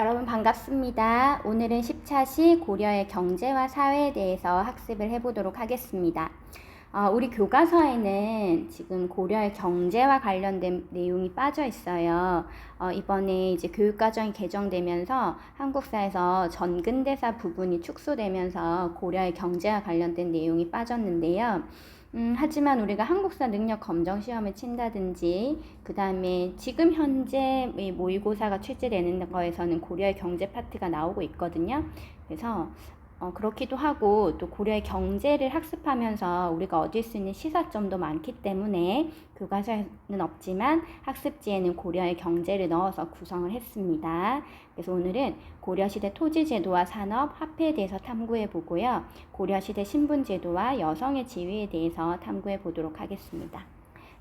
여러분 반갑습니다. 오늘은 10차시 고려의 경제와 사회에 대해서 학습을 해보도록 하겠습니다. 우리 교과서에는 지금 고려의 경제와 관련된 내용이 빠져 있어요. 이번에 이제 교육과정이 개정되면서 한국사에서 전근대사 부분이 축소되면서 고려의 경제와 관련된 내용이 빠졌는데요. 하지만 우리가 한국사 능력 검정 시험을 친다든지 그 다음에 지금 현재 모의고사가 출제되는 거에서는 고려의 경제 파트가 나오고 있거든요. 그래서 그렇기도 하고 또 고려의 경제를 학습하면서 우리가 얻을 수 있는 시사점도 많기 때문에 교과서에는 없지만 학습지에는 고려의 경제를 넣어서 구성을 했습니다. 그래서 오늘은 고려시대 토지제도와 산업, 화폐에 대해서 탐구해 보고요. 고려시대 신분제도와 여성의 지위에 대해서 탐구해 보도록 하겠습니다.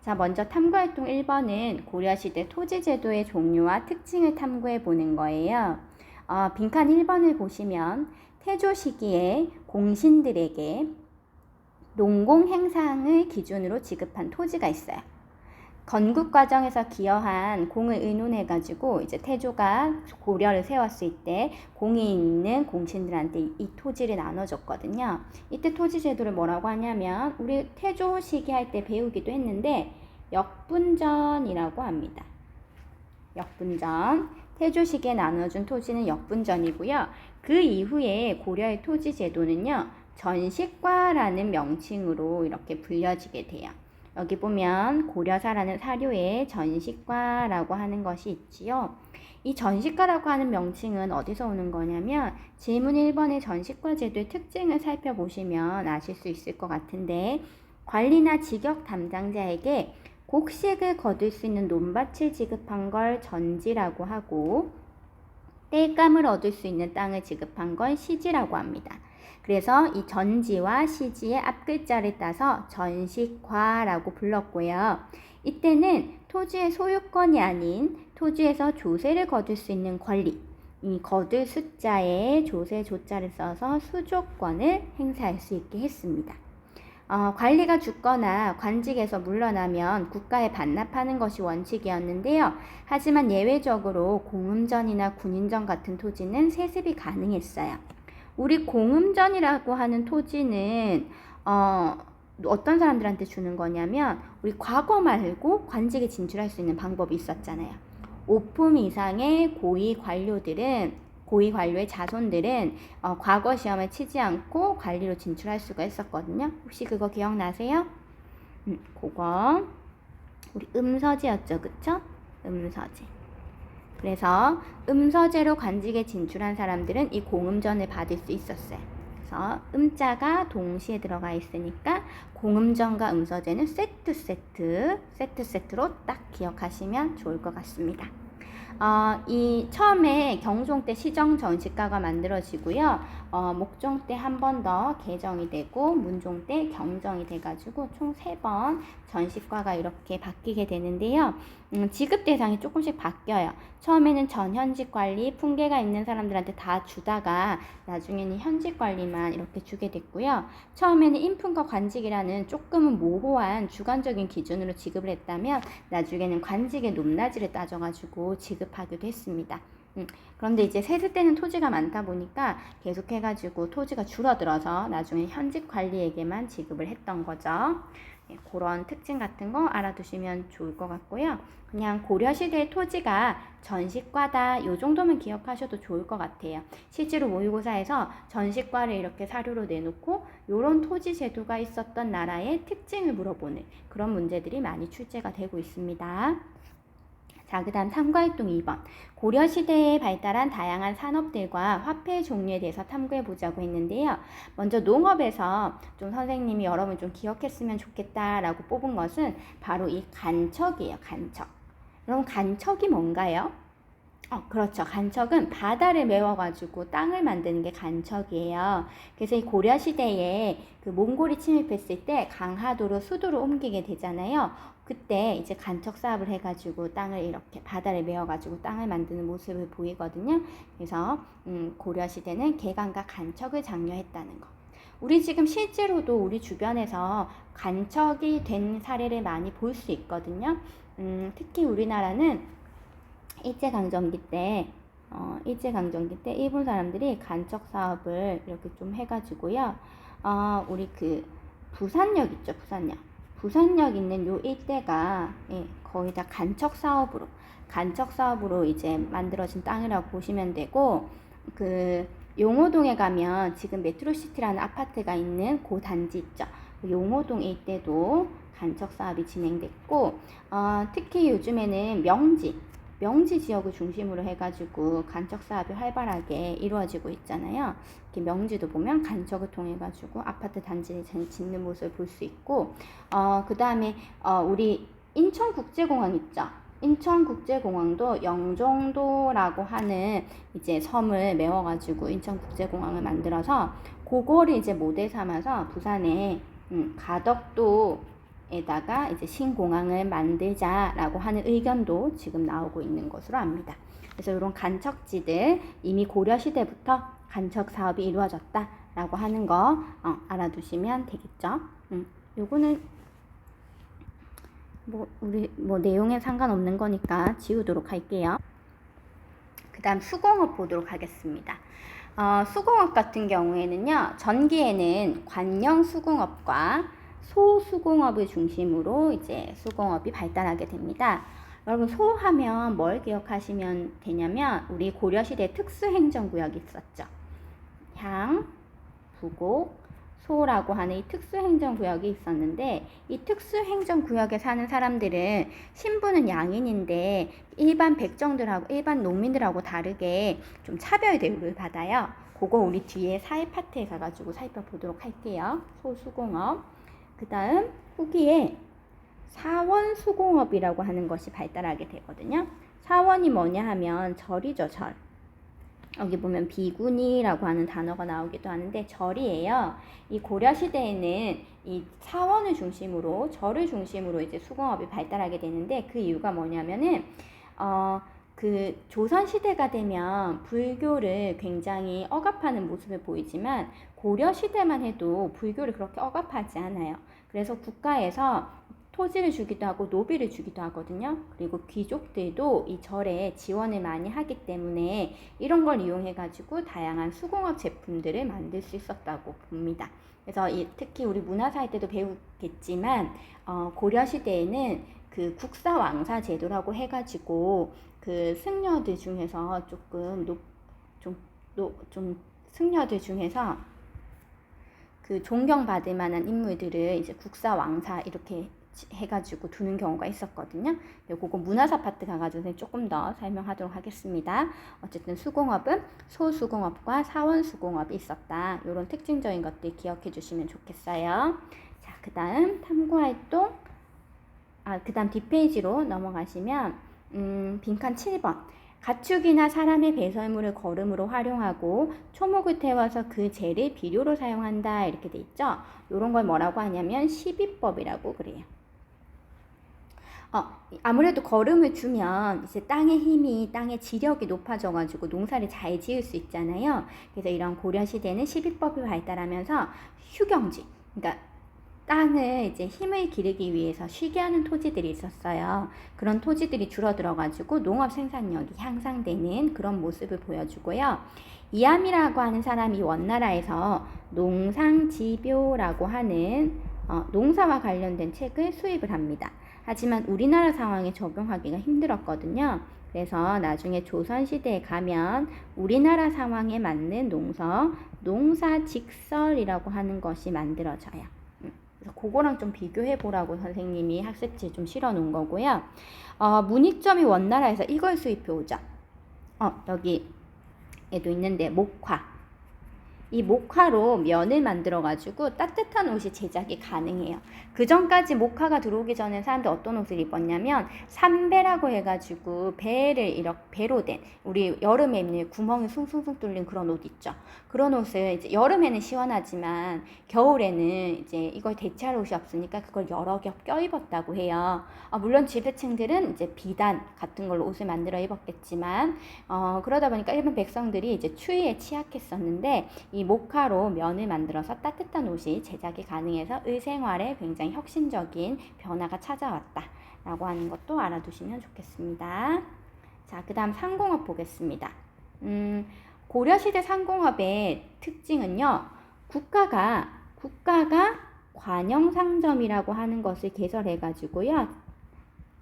자, 먼저 탐구활동 1번은 고려시대 토지제도의 종류와 특징을 탐구해 보는 거예요. 빈칸 1번을 보시면 태조 시기에 공신들에게 농공 행상을 기준으로 지급한 토지가 있어요. 건국 과정에서 기여한 공을 의논해가지고 이제 태조가 고려를 세웠을 때 공이 있는 공신들한테 이 토지를 나눠줬거든요. 이때 토지 제도를 뭐라고 하냐면 우리 태조 시기 할 때 배우기도 했는데 역분전이라고 합니다. 역분전. 태조 시기에 나눠준 토지는 역분전이고요. 그 이후에 고려의 토지 제도는요, 전식과라는 명칭으로 이렇게 불려지게 돼요. 여기 보면 고려사라는 사료에 전식과라고 하는 것이 있지요. 이 전식과라고 하는 명칭은 어디서 오는 거냐면 질문 1번의 전식과 제도의 특징을 살펴보시면 아실 수 있을 것 같은데, 관리나 직역 담당자에게 곡식을 거둘 수 있는 논밭을 지급한 걸 전지라고 하고, 땔감을 얻을 수 있는 땅을 지급한 걸 시지라고 합니다. 그래서 이 전지와 시지의 앞글자를 따서 전식과라고 불렀고요. 이때는 토지의 소유권이 아닌 토지에서 조세를 거둘 수 있는 권리, 이 거둘 숫자에 조세 조자를 써서 수조권을 행사할 수 있게 했습니다. 관리가 죽거나 관직에서 물러나면 국가에 반납하는 것이 원칙이었는데요. 하지만 예외적으로 공음전이나 군인전 같은 토지는 세습이 가능했어요. 우리 공음전이라고 하는 토지는 어떤 사람들한테 주는 거냐면 우리 과거 말고 관직에 진출할 수 있는 방법이 있었잖아요. 5품 이상의 고위 관료의 자손들은 과거 시험을 치지 않고 관리로 진출할 수가 있었거든요. 혹시 그거 기억나세요? 그거 우리 음서제였죠, 그쵸? 음서제. 그래서 음서제로 관직에 진출한 사람들은 이 공음전을 받을 수 있었어요. 그래서 음자가 동시에 들어가 있으니까 공음전과 음서제는 세트로 딱 기억하시면 좋을 것 같습니다. 이 처음에 경종 때 시정 전식과가 만들어지고요. 목종 때 한 번 더 개정이 되고 문종 때 경정이 돼가지고 총 3번 전식과가 이렇게 바뀌게 되는데요. 지급 대상이 조금씩 바뀌어요. 처음에는 전현직 관리, 품계가 있는 사람들한테 다 주다가 나중에는 현직 관리만 이렇게 주게 됐고요. 처음에는 인품과 관직이라는 조금은 모호한 주관적인 기준으로 지급을 했다면 나중에는 관직의 높낮이를 따져가지고 지급하기도 했습니다. 그런데 이제 세습 때는 토지가 많다 보니까 계속해가지고 토지가 줄어들어서 나중에 현직 관리에게만 지급을 했던 거죠. 그런 특징 같은 거 알아두시면 좋을 것 같고요. 그냥 고려시대의 토지가 전식과다 요 정도만 기억하셔도 좋을 것 같아요. 실제로 모의고사에서 전식과를 이렇게 사료로 내놓고 요런 토지 제도가 있었던 나라의 특징을 물어보는 그런 문제들이 많이 출제가 되고 있습니다. 자, 그 다음 탐구활동 2번. 고려시대에 발달한 다양한 산업들과 화폐의 종류에 대해서 탐구해 보자고 했는데요. 먼저 농업에서 좀 선생님이 여러분 좀 기억했으면 좋겠다라고 뽑은 것은 바로 이 간척이에요. 간척. 그럼 간척이 뭔가요? 그렇죠. 간척은 바다를 메워가지고 땅을 만드는 게 간척이에요. 그래서 이 고려시대에 그 몽골이 침입했을 때 강하도로 수도로 옮기게 되잖아요. 그때 이제 간척 사업을 해가지고 땅을 이렇게 바다를 메워가지고 땅을 만드는 모습을 보이거든요. 그래서 고려시대는 개간과 간척을 장려했다는 거. 우리 지금 실제로도 우리 주변에서 간척이 된 사례를 많이 볼 수 있거든요. 특히 우리나라는 일제강점기 때 일제강점기 때 일본 사람들이 간척 사업을 이렇게 좀 해가지고요. 우리 그 부산역 있죠, 부산역. 부산역 있는 요 일대가 거의 다 간척 사업으로 이제 만들어진 땅이라고 보시면 되고, 그 용호동에 가면 지금 메트로시티라는 아파트가 있는 그 단지 있죠. 용호동 일대도 간척 사업이 진행됐고, 특히 요즘에는 명지 지역을 중심으로 해가지고 간척 사업이 활발하게 이루어지고 있잖아요. 이렇게 명지도 보면 간척을 통해 가지고 아파트 단지를 짓는 모습을 볼 수 있고, 그 다음에 우리 인천국제공항 있죠. 인천국제공항도 영종도라고 하는 이제 섬을 메워가지고 인천국제공항을 만들어서 그거를 이제 모델 삼아서 부산에 가덕도에다가 이제 신공항을 만들자라고 하는 의견도 지금 나오고 있는 것으로 압니다. 그래서 이런 간척지들 이미 고려시대부터 간척 사업이 이루어졌다라고 하는 거 알아두시면 되겠죠. 요거는 우리 내용에 상관없는 거니까 지우도록 할게요. 그 다음 수공업 보도록 하겠습니다. 수공업 같은 경우에는요, 전기에는 관영 수공업과 소수공업을 중심으로 이제 수공업이 발달하게 됩니다. 여러분, 소하면 뭘 기억하시면 되냐면, 우리 고려시대 특수행정구역이 있었죠. 향, 부곡, 소라고 하는 이 특수행정구역이 있었는데, 이 특수행정구역에 사는 사람들은 신분은 양인인데 일반 백정들하고 일반 농민들하고 다르게 좀 차별 대우를 받아요. 그거 우리 뒤에 사회 파트에 가가지고 살펴보도록 할게요. 소수공업. 그 다음 후기에 사원수공업이라고 하는 것이 발달하게 되거든요. 사원이 뭐냐 하면 절이죠, 절. 여기 보면 비구니라고 하는 단어가 나오기도 하는데 절이에요. 이 고려시대에는 이 사원을 중심으로, 절을 중심으로 이제 수공업이 발달하게 되는데, 그 이유가 뭐냐면은 그 조선시대가 되면 불교를 굉장히 억압하는 모습을 보이지만 고려시대만 해도 불교를 그렇게 억압하지 않아요. 그래서 국가에서 토지를 주기도 하고 노비를 주기도 하거든요. 그리고 귀족들도 이 절에 지원을 많이 하기 때문에 이런 걸 이용해 가지고 다양한 수공업 제품들을 만들 수 있었다고 봅니다. 그래서 특히 우리 문화사회 때도 배우겠지만 고려시대에는 그 국사왕사 제도라고 해가지고 그 승려들 중에서 승려들 중에서 그 존경받을 만한 인물들을 이제 국사왕사 이렇게 해가지고 두는 경우가 있었거든요. 그거 문화사 파트 가가지고 조금 더 설명하도록 하겠습니다. 어쨌든 수공업은 소수공업과 사원수공업이 있었다. 이런 특징적인 것들 기억해 주시면 좋겠어요. 자, 그 다음 탐구활동. 그 다음 뒷페이지로 넘어가시면 빈칸 7번. 가축이나 사람의 배설물을 거름으로 활용하고 초목을 태워서 그 재를 비료로 사용한다. 이렇게 돼 있죠. 이런 걸 뭐라고 하냐면 시비법이라고 그래요. 아무래도 거름을 주면 이제 땅의 힘이, 땅의 지력이 높아져가지고 농사를 잘 지을 수 있잖아요. 그래서 이런 고려시대는 시비법이 발달하면서 휴경지, 그러니까 땅을 이제 힘을 기르기 위해서 쉬게 하는 토지들이 있었어요. 그런 토지들이 줄어들어가지고 농업 생산력이 향상되는 그런 모습을 보여주고요. 이암이라고 하는 사람이 원나라에서 농상지묘라고 하는 농사와 관련된 책을 수입을 합니다. 하지만 우리나라 상황에 적용하기가 힘들었거든요. 그래서 나중에 조선시대에 가면 우리나라 상황에 맞는 농사직설이라고 하는 것이 만들어져요. 그래서 그거랑 좀 비교해 보라고 선생님이 학습지에 좀 실어 놓은 거고요. 문익점이 원나라에서 이걸 수입해 오죠. 여기에도 있는데 목화. 이 목화로 면을 만들어 가지고 따뜻한 옷이 제작이 가능해요. 그 전까지 목화가 들어오기 전에 사람들 어떤 옷을 입었냐면 삼배라고 해가지고 배로 된 우리 여름에 입는 구멍이 숭숭숭 뚫린 그런 옷 있죠. 그런 옷을 이제 여름에는 시원하지만 겨울에는 이제 이걸 대체할 옷이 없으니까 그걸 여러 겹 껴입었다고 해요. 물론 지배층들은 이제 비단 같은 걸로 옷을 만들어 입었겠지만 그러다 보니까 일본 백성들이 이제 추위에 취약했었는데 이 목화로 면을 만들어서 따뜻한 옷이 제작이 가능해서 의생활에 굉장히 혁신적인 변화가 찾아왔다라고 하는 것도 알아두시면 좋겠습니다. 자, 그 다음 상공업 보겠습니다. 고려시대 상공업의 특징은요, 국가가 관영상점이라고 하는 것을 개설해가지고요,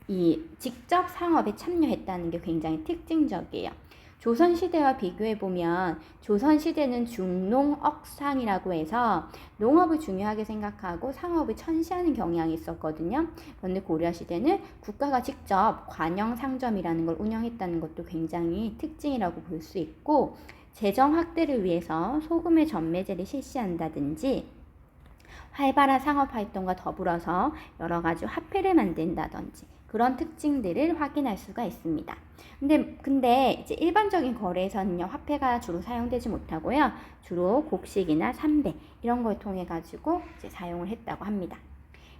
이 직접 상업에 참여했다는 게 굉장히 특징적이에요. 조선시대와 비교해보면 조선시대는 중농억상이라고 해서 농업을 중요하게 생각하고 상업을 천시하는 경향이 있었거든요. 그런데 고려시대는 국가가 직접 관영상점이라는 걸 운영했다는 것도 굉장히 특징이라고 볼 수 있고, 재정 확대를 위해서 소금의 전매제를 실시한다든지 활발한 상업활동과 더불어서 여러 가지 화폐를 만든다든지 그런 특징들을 확인할 수가 있습니다. 근데 이제 일반적인 거래에서는요, 화폐가 주로 사용되지 못하고요, 주로 곡식이나 삼배 이런 걸 통해 가지고 이제 사용을 했다고 합니다.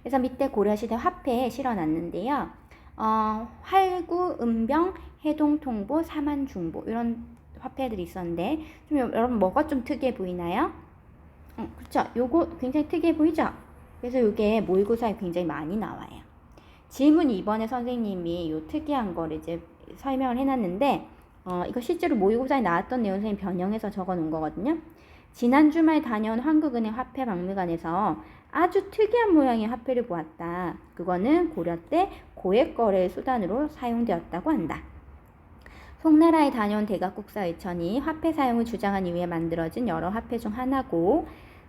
그래서 밑에 고려시대 화폐에 실어놨는데요, 활구, 은병, 해동통보, 사만중보 이런 화폐들이 있었는데, 좀 여러분 뭐가 좀 특이해 보이나요? 그렇죠. 요거 굉장히 특이해 보이죠? 그래서 이게 모의고사에 굉장히 많이 나와요. 질문 2번에 선생님이 요 특이한 거를 이제 설명을 해놨는데, 이거 실제로 모의고사에 나왔던 내용 선생님 변형해서 적어 놓은 거거든요. 지난 주말 다녀온 한국은행 화폐박물관에서 아주 특이한 모양의 화폐를 보았다. 그거는 고려 때 고액거래 수단으로 사용되었다고 한다. 송나라에 다녀온 대각국사의천이 화폐 사용을 주장한 이후에 만들어진 여러 화폐 중 하나고,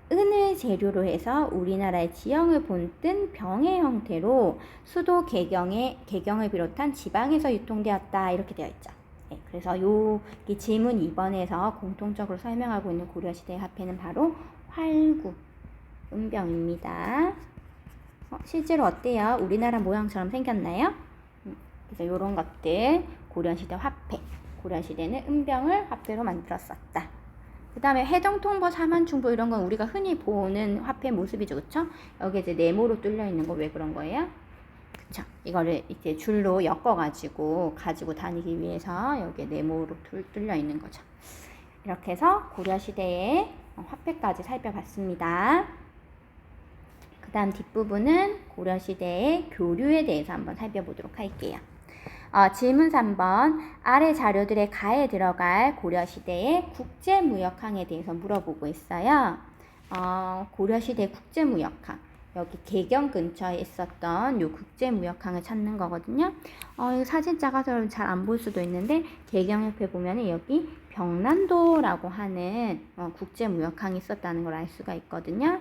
은을 재료로 해서 우리나라의 지형을 본뜬 병의 형태로 수도 개경을 비롯한 지방에서 유통되었다, 이렇게 되어 있죠. 네, 그래서 이 질문 2번에서 공통적으로 설명하고 있는 고려시대의 화폐는 바로 활구, 은병입니다. 실제로 어때요? 우리나라 모양처럼 생겼나요? 그래서 이런 것들, 고려시대 화폐, 고려시대는 은병을 화폐로 만들었었다. 그 다음에 해동통보, 사만중보 이런 건 우리가 흔히 보는 화폐 모습이죠, 그쵸? 여기 이제 네모로 뚫려 있는 거 왜 그런 거예요? 그쵸? 이거를 이제 줄로 엮어가지고 가지고 다니기 위해서 여기에 네모로 뚫려 있는 거죠. 이렇게 해서 고려시대의 화폐까지 살펴봤습니다. 그 다음 뒷부분은 고려시대의 교류에 대해서 한번 살펴보도록 할게요. 질문 3번, 아래 자료들의 가에 들어갈 고려시대의 국제무역항에 대해서 물어보고 있어요. 고려시대 국제무역항, 여기 개경 근처에 있었던 요 국제무역항을 찾는 거거든요. 이 사진 작아서 잘 안 볼 수도 있는데, 개경 옆에 보면 여기 병란도라고 하는 국제무역항이 있었다는 걸 알 수가 있거든요.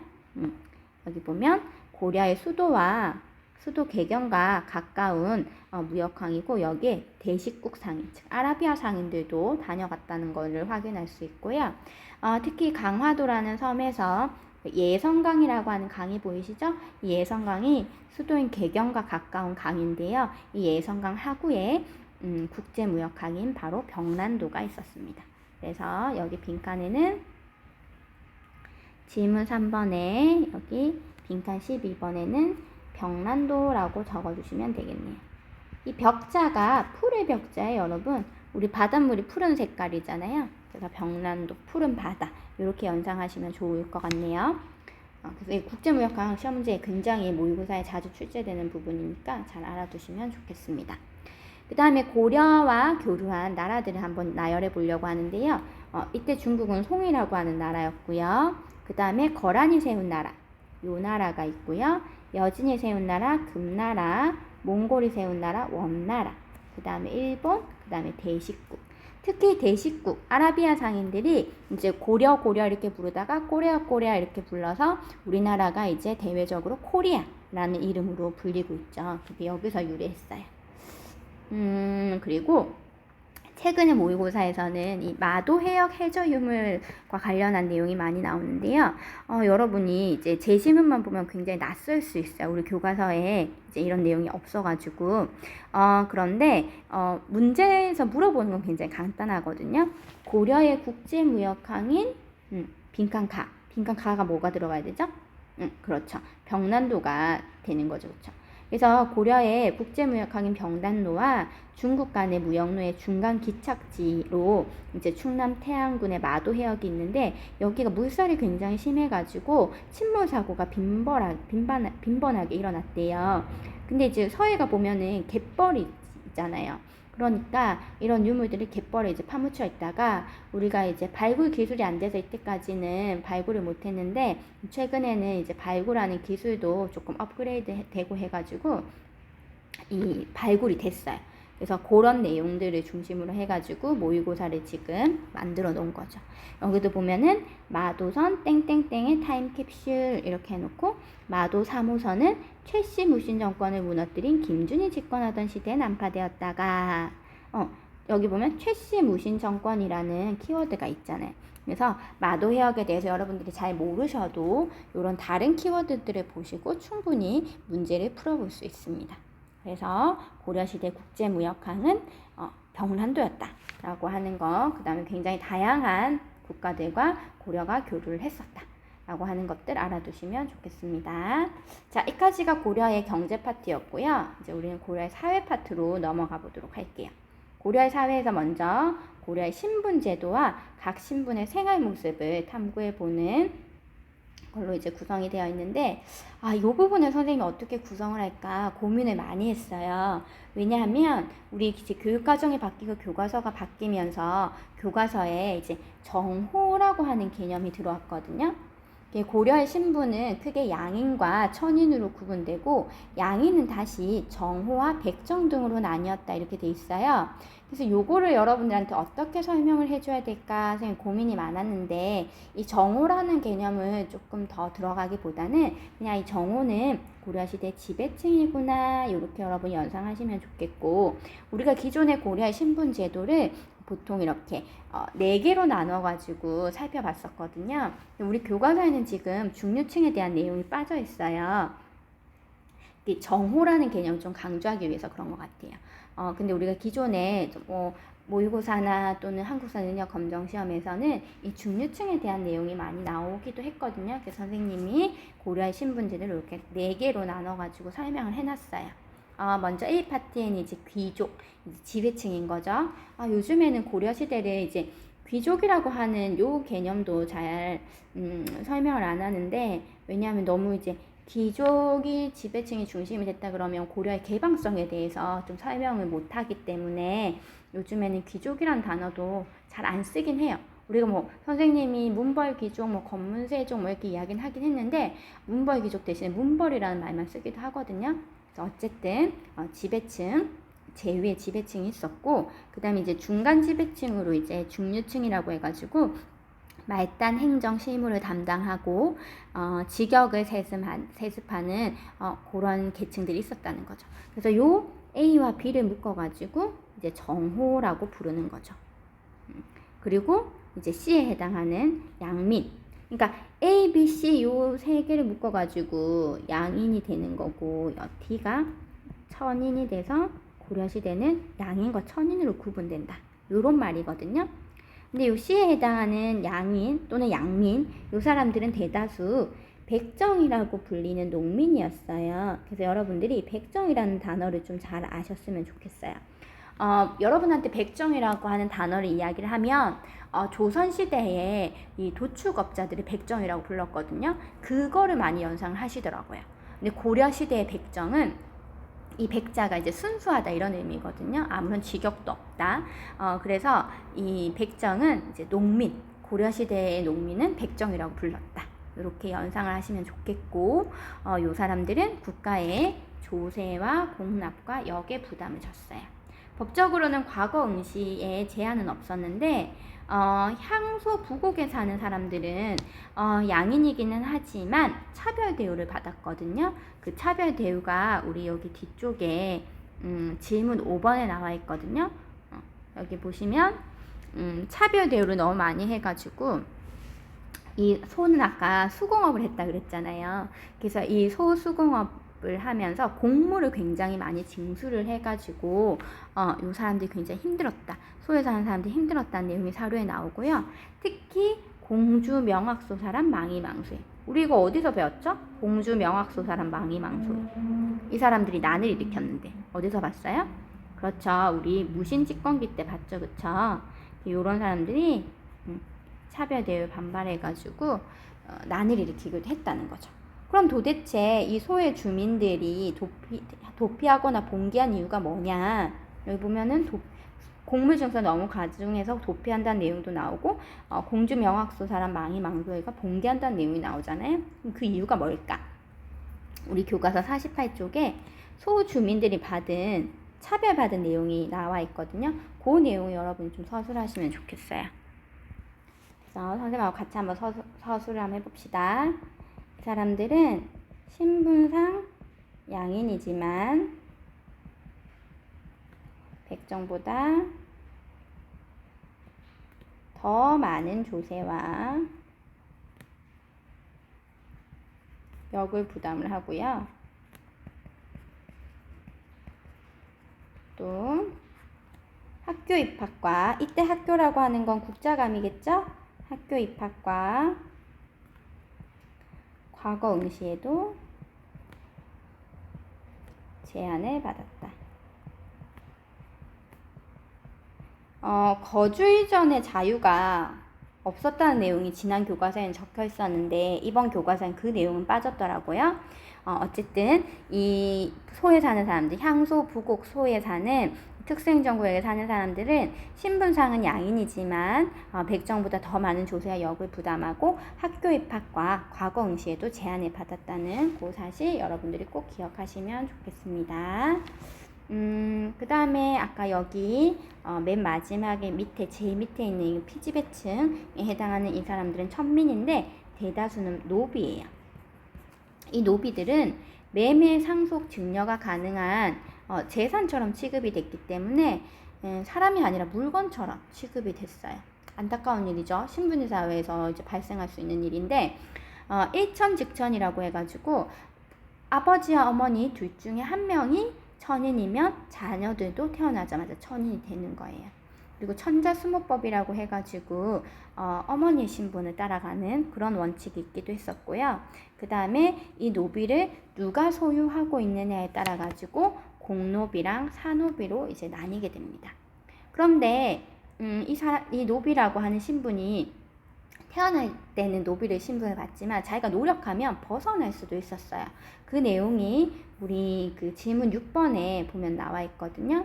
여기 보면 고려의 수도 개경과 가까운 무역항이고, 여기에 대식국 상인, 즉 아라비아 상인들도 다녀갔다는 것을 확인할 수 있고요. 특히 강화도라는 섬에서 예성강이라고 하는 강이 보이시죠? 이 예성강이 수도인 개경과 가까운 강인데요. 이 예성강 하구에 국제무역항인 바로 병란도가 있었습니다. 그래서 여기 빈칸에는 질문 3번에 여기 빈칸 12번에는 병란도라고 적어주시면 되겠네요. 이 벽자가 풀의 벽자예요, 여러분. 우리 바닷물이 푸른 색깔이잖아요. 그래서 병란도, 푸른 바다 이렇게 연상하시면 좋을 것 같네요. 그래서 이 국제무역항 시험 문제에 굉장히 모의고사에 자주 출제되는 부분이니까 잘 알아두시면 좋겠습니다. 그 다음에 고려와 교류한 나라들을 한번 나열해 보려고 하는데요. 이때 중국은 송이라고 하는 나라였고요. 그 다음에 거란이 세운 나라, 요 나라가 있고요. 여진이 세운 나라, 금나라, 몽골이 세운 나라, 원나라, 그 다음에 일본, 그 다음에 대식국. 특히 대식국, 아라비아 상인들이 이제 고려 이렇게 부르다가 꼬레아 이렇게 불러서 우리나라가 이제 대외적으로 코리아라는 이름으로 불리고 있죠. 그게 여기서 유래했어요. 그리고 최근에 모의고사에서는 이 마도 해역 해저 유물과 관련한 내용이 많이 나오는데요. 여러분이 이제 제시문만 보면 굉장히 낯설 수 있어요. 우리 교과서에 이제 이런 내용이 없어가지고. 그런데 문제에서 물어보는 건 굉장히 간단하거든요. 고려의 국제무역항인 빈칸 가가 뭐가 들어가야 되죠? 그렇죠. 병란도가 되는 거죠, 그렇죠. 그래서 고려의 국제무역항인 병란도와 중국 간의 무역로의 중간 기착지로 이제 충남 태안군의 마도 해역이 있는데, 여기가 물살이 굉장히 심해가지고 침몰 사고가 빈번하게 일어났대요. 근데 이제 서해가 보면은 갯벌이 있잖아요. 그러니까 이런 유물들이 갯벌에 이제 파묻혀 있다가 우리가 이제 발굴 기술이 안 돼서 이때까지는 발굴을 못 했는데 최근에는 이제 발굴하는 기술도 조금 업그레이드 되고 해가지고 이 발굴이 됐어요. 그래서 그런 내용들을 중심으로 해가지고 모의고사를 지금 만들어 놓은 거죠. 여기도 보면은 마도선 땡땡땡의 타임캡슐 이렇게 해놓고 마도 3호선은 최씨 무신 정권을 무너뜨린 김준이 집권하던 시대에 난파되었다가 여기 보면 최씨 무신 정권이라는 키워드가 있잖아요. 그래서 마도 해역에 대해서 여러분들이 잘 모르셔도 이런 다른 키워드들을 보시고 충분히 문제를 풀어볼 수 있습니다. 그래서 고려시대 국제무역항은 병란도였다라고 하는 거, 그 다음에 굉장히 다양한 국가들과 고려가 교류를 했었다라고 하는 것들 알아두시면 좋겠습니다. 자, 여기까지가 고려의 경제 파트였고요. 이제 우리는 고려의 사회 파트로 넘어가 보도록 할게요. 고려의 사회에서 먼저 고려의 신분 제도와 각 신분의 생활 모습을 탐구해 보는 걸로 이제 구성이 되어 있는데 이 부분을 선생님이 어떻게 구성을 할까 고민을 많이 했어요. 왜냐하면 우리 이제 교육과정이 바뀌고 교과서가 바뀌면서 교과서에 이제 정호라고 하는 개념이 들어왔거든요. 고려의 신분은 크게 양인과 천인으로 구분되고 양인은 다시 정호와 백정 등으로 나뉘었다 이렇게 돼 있어요. 그래서 요거를 여러분들한테 어떻게 설명을 해줘야 될까 선생님 고민이 많았는데 이 정호라는 개념을 조금 더 들어가기보다는 그냥 이 정호는 고려시대 지배층이구나 이렇게 여러분이 연상하시면 좋겠고 우리가 기존의 고려의 신분 제도를 보통 이렇게 4개로 나눠가지고 살펴봤었거든요. 우리 교과서에는 지금 중류층에 대한 내용이 빠져 있어요. 정호라는 개념을 좀 강조하기 위해서 그런 것 같아요. 근데 우리가 기존에 모의고사나 또는 한국사 능력 검정 시험에서는 이 중류층에 대한 내용이 많이 나오기도 했거든요. 그래서 선생님이 고려의 신분제를 이렇게 4개로 나눠가지고 설명을 해놨어요. 먼저 A 파트에는 이제 귀족, 지배층인 거죠. 요즘에는 고려 시대를 이제 귀족이라고 하는 요 개념도 잘 설명을 안 하는데 왜냐하면 너무 이제 귀족이 지배층이 중심이 됐다 그러면 고려의 개방성에 대해서 좀 설명을 못 하기 때문에 요즘에는 귀족이란 단어도 잘 안 쓰긴 해요. 우리가 선생님이 문벌 귀족, 검문세족 이렇게 이야기는 하긴 했는데 문벌 귀족 대신에 문벌이라는 말만 쓰기도 하거든요. 그래서 어쨌든 지배층 제위의 지배층이 있었고 그 다음에 이제 중간 지배층으로 이제 중류층이라고 해가지고 말단 행정 실무를 담당하고 직역을 세습하는 그런 계층들이 있었다는 거죠. 그래서 요 A와 B를 묶어가지고 이제 정호라고 부르는 거죠. 그리고 이제 C에 해당하는 양민. 그러니까 A, B, C 요 3개를 묶어가지고 양인이 되는 거고 D가 천인이 돼서 고려시대는 양인과 천인으로 구분된다. 요런 말이거든요. 근데 요 C에 해당하는 양인 또는 양민 요 사람들은 대다수 백정이라고 불리는 농민이었어요. 그래서 여러분들이 백정이라는 단어를 좀 잘 아셨으면 좋겠어요. 여러분한테 백정이라고 하는 단어를 이야기를 하면 조선시대에 이 도축업자들이 백정이라고 불렀거든요. 그거를 많이 연상을 하시더라고요. 근데 고려시대의 백정은 이 백자가 이제 순수하다 이런 의미거든요. 아무런 직역도 없다. 그래서 이 백정은 이제 농민, 고려시대의 농민은 백정이라고 불렀다. 이렇게 연상을 하시면 좋겠고, 요 사람들은 국가의 조세와 공납과 역의 부담을 졌어요. 법적으로는 과거 응시에 제한은 없었는데 향소 부곡에 사는 사람들은 양인이기는 하지만 차별 대우를 받았거든요. 그 차별 대우가 우리 여기 뒤쪽에 질문 5번에 나와 있거든요. 여기 보시면 차별 대우를 너무 많이 해가지고 이 소는 아까 수공업을 했다 그랬잖아요. 그래서 이 소수공업을 하면서 곡물을 굉장히 많이 징수를 해가지고 이 사람들이 굉장히 힘들었다. 소에 사는 사람들이 힘들었다는 내용이 사료에 나오고요. 특히 공주 명학소사람 망이망소에 우리 이거 어디서 배웠죠? 공주 명학소사람 망이망소에 이 사람들이 난을 일으켰는데 어디서 봤어요? 그렇죠. 우리 무신집권기 때 봤죠. 그쵸? 이런 사람들이 차별 대우에 반발해가지고 난을 일으키기도 했다는 거죠. 그럼 도대체 이 소의 주민들이 도피하거나 봉기한 이유가 뭐냐? 여기 보면은 곡물 중에서 너무 가중해서 도피한다는 내용도 나오고 공주 명확소 사람 망이 망소해가 봉기한다는 내용이 나오잖아요. 그 이유가 뭘까? 우리 교과서 48쪽에 소주민들이 차별받은 내용이 나와 있거든요. 그 내용을 여러분이 좀 서술하시면 좋겠어요. 그래서 선생님하고 같이 한번 서술을 한번 해봅시다. 이 사람들은 신분상 양인이지만 백정보다 더 많은 조세와 역을 부담을 하고요. 또 학교 입학과, 이때 학교라고 하는 건 국자감이겠죠? 학교 입학과 과거 응시에도 제한을 받았다. 거주 이전의 자유가 없었다는 내용이 지난 교과서에는 적혀 있었는데 이번 교과서엔 그 내용은 빠졌더라고요. 어쨌든 이 소에 사는 사람들, 향소, 부곡, 소에 사는 특수행정구역에 사는 사람들은 신분상은 양인이지만 백정보다 더 많은 조세와 역을 부담하고 학교 입학과 과거 응시에도 제한을 받았다는 그 사실 여러분들이 꼭 기억하시면 좋겠습니다. 그 다음에 아까 여기 맨 마지막에 제일 밑에 있는 이 피지배층에 해당하는 이 사람들은 천민인데 대다수는 노비예요. 이 노비들은 매매 상속 증여가 가능한 재산처럼 취급이 됐기 때문에 사람이 아니라 물건처럼 취급이 됐어요. 안타까운 일이죠. 신분제 사회에서 이제 발생할 수 있는 일인데 일천직천이라고 해가지고 아버지와 어머니 둘 중에 한 명이 천인이면 자녀들도 태어나자마자 천인이 되는 거예요. 그리고 천자수모법이라고 해가지고 어머니의 신분을 따라가는 그런 원칙이 있기도 했었고요. 그 다음에 이 노비를 누가 소유하고 있느냐에 따라 가지고 공노비랑 사노비로 이제 나뉘게 됩니다. 그런데 이 노비라고 하는 신분이 태어날 때는 노비의 신분을 받지만 자기가 노력하면 벗어날 수도 있었어요. 그 내용이 우리 그 질문 6번에 보면 나와 있거든요.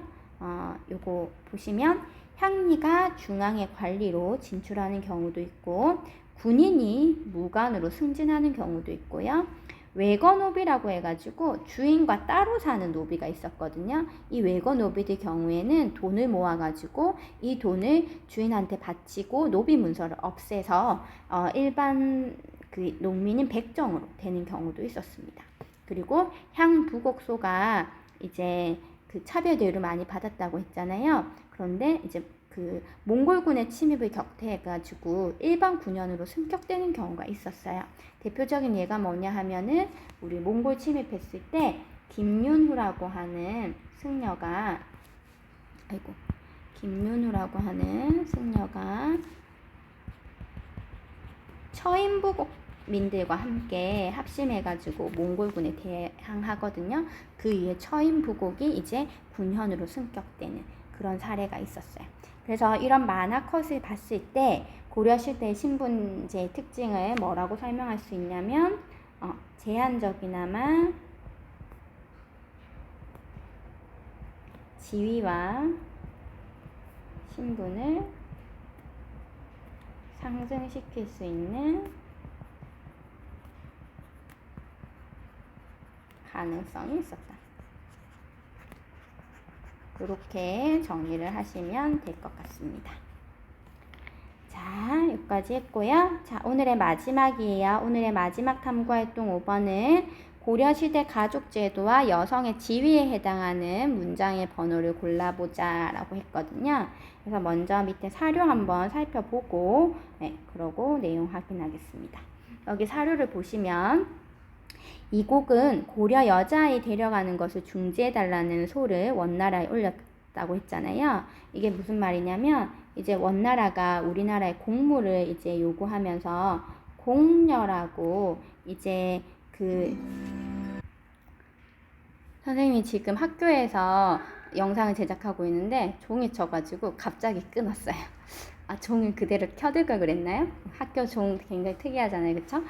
요거 보시면 향리가 중앙의 관리로 진출하는 경우도 있고 군인이 무관으로 승진하는 경우도 있고요. 외거노비라고 해가지고 주인과 따로 사는 노비가 있었거든요. 이 외거노비들 경우에는 돈을 모아가지고 이 돈을 주인한테 바치고 노비 문서를 없애서 일반 그 농민인 백정으로 되는 경우도 있었습니다. 그리고 향부곡소가 이제 그 차별 대우를 많이 받았다고 했잖아요. 그런데 이제 그 몽골군의 침입을 격퇴해가지고 일반 군현으로 승격되는 경우가 있었어요. 대표적인 예가 뭐냐 하면은 우리 몽골 침입했을 때 김윤후라고 하는 승려가 처인부곡민들과 함께 합심해가지고 몽골군에 대항하거든요. 그 이후에 처인부곡이 이제 군현으로 승격되는 그런 사례가 있었어요. 그래서 이런 만화 컷을 봤을 때 고려시대의 신분제의 특징을 뭐라고 설명할 수 있냐면 제한적이나마 지위와 신분을 상승시킬 수 있는 가능성이 있었다. 그렇게 정리를 하시면 될 것 같습니다. 자, 여기까지 했고요. 자, 오늘의 마지막이에요. 오늘의 마지막 탐구활동 5번은 고려시대 가족제도와 여성의 지위에 해당하는 문장의 번호를 골라보자 라고 했거든요. 그래서 먼저 밑에 사료 한번 살펴보고 그러고 내용 확인하겠습니다. 여기 사료를 보시면 이 곡은 고려 여자아이 데려가는 것을 중지해달라는 소를 원나라에 올렸다고 했잖아요. 이게 무슨 말이냐면 이제 원나라가 우리나라의 공무를 이제 요구하면서 공녀라고 이제 선생님이 지금 학교에서 영상을 제작하고 있는데 종이 쳐가지고 갑자기 끊었어요. 종을 그대로 켜둘 걸 그랬나요? 학교 종 굉장히 특이하잖아요. 그쵸?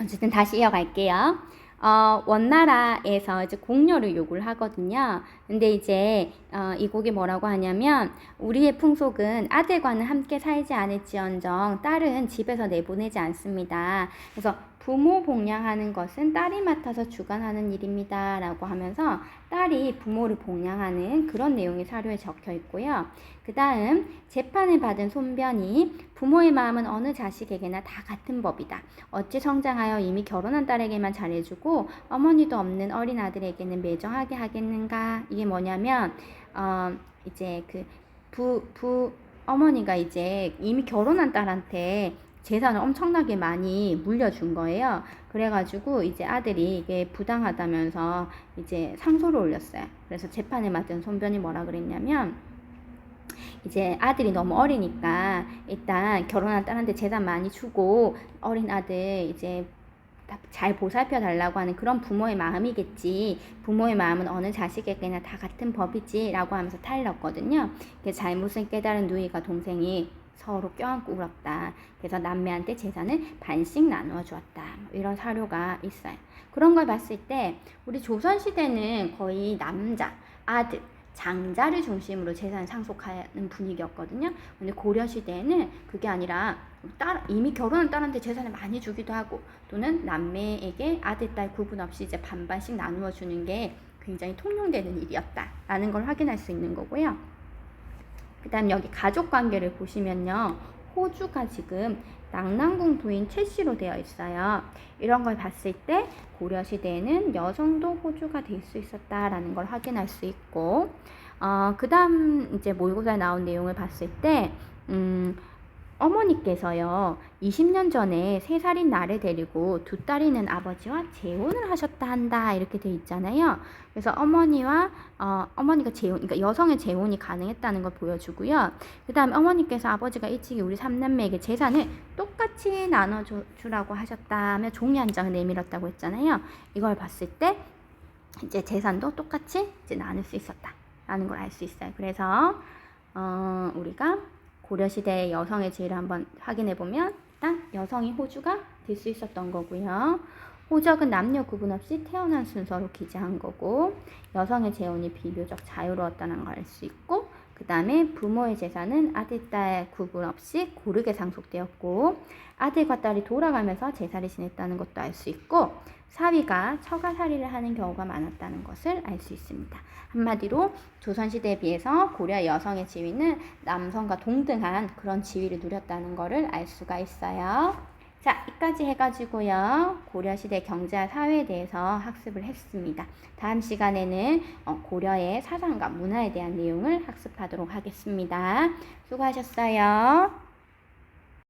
어쨌든 다시 이어갈게요. 원나라에서 이제 공료를 요구를 하거든요. 근데 이제 이 곡이 뭐라고 하냐면 우리의 풍속은 아들과는 함께 살지 않을지언정 딸은 집에서 내보내지 않습니다. 그래서 부모 복양하는 것은 딸이 맡아서 주관하는 일입니다. 라고 하면서 딸이 부모를 복양하는 그런 내용이 사료에 적혀 있고요. 그 다음 재판을 받은 손변이 부모의 마음은 어느 자식에게나 다 같은 법이다. 어찌 성장하여 이미 결혼한 딸에게만 잘해주고 어머니도 없는 어린 아들에게는 매정하게 하겠는가. 이게 뭐냐면 이제 어머니가 이제 이미 결혼한 딸한테 재산을 엄청나게 많이 물려준 거예요. 그래가지고 이제 아들이 이게 부당하다면서 이제 상소를 올렸어요. 그래서 재판에 맡은 손변이 뭐라 그랬냐면 이제 아들이 너무 어리니까 일단 결혼한 딸한테 재산 많이 주고 어린 아들 이제 잘 보살펴 달라고 하는 그런 부모의 마음이겠지. 부모의 마음은 어느 자식에게나 다 같은 법이지 라고 하면서 타일렀거든요. 잘못을 깨달은 누이가 동생이 서로 껴안고 울었다. 그래서 남매한테 재산을 반씩 나누어 주었다. 이런 사료가 있어요. 그런 걸 봤을 때 우리 조선시대는 거의 남자, 아들, 장자를 중심으로 재산을 상속하는 분위기였거든요. 근데 고려시대에는 그게 아니라 이미 결혼한 딸한테 재산을 많이 주기도 하고 또는 남매에게 아들, 딸 구분 없이 이제 반반씩 나누어 주는 게 굉장히 통용되는 일이었다라는 걸 확인할 수 있는 거고요. 그 다음 여기 가족 관계를 보시면요. 호주가 지금 낙랑궁 부인 최씨로 되어 있어요. 이런 걸 봤을 때 고려시대에는 여성도 호주가 될 수 있었다라는 걸 확인할 수 있고 그 다음 이제 모의고사에 나온 내용을 봤을 때 어머니께서요 20년 전에 3살인 나를 데리고 2딸이 있는 아버지와 재혼을 하셨다 한다 이렇게 돼 있잖아요. 그래서 어머니가 재혼, 그러니까 여성의 재혼이 가능했다는 걸 보여주고요. 그 다음에 어머니께서 아버지가 일찍이 우리 3남매에게 재산을 똑같이 나눠주라고 하셨다며 종이 한 장을 내밀었다고 했잖아요. 이걸 봤을 때 이제 재산도 똑같이 이제 나눌 수 있었다라는 걸 알 수 있어요. 그래서 우리가 고려시대의 여성의 지위를 한번 확인해 보면 일단 여성이 호주가 될 수 있었던 거고요. 호적은 남녀 구분 없이 태어난 순서로 기재한 거고 여성의 재혼이 비교적 자유로웠다는 걸 알 수 있고 그 다음에 부모의 재산은 아들, 딸 구분 없이 고르게 상속되었고 아들과 딸이 돌아가면서 제사를 지냈다는 것도 알 수 있고 사위가 처가살이를 하는 경우가 많았다는 것을 알 수 있습니다. 한마디로 조선시대에 비해서 고려 여성의 지위는 남성과 동등한 그런 지위를 누렸다는 것을 알 수가 있어요. 자, 여기까지 해가지고요. 고려시대 경제와 사회에 대해서 학습을 했습니다. 다음 시간에는 고려의 사상과 문화에 대한 내용을 학습하도록 하겠습니다. 수고하셨어요.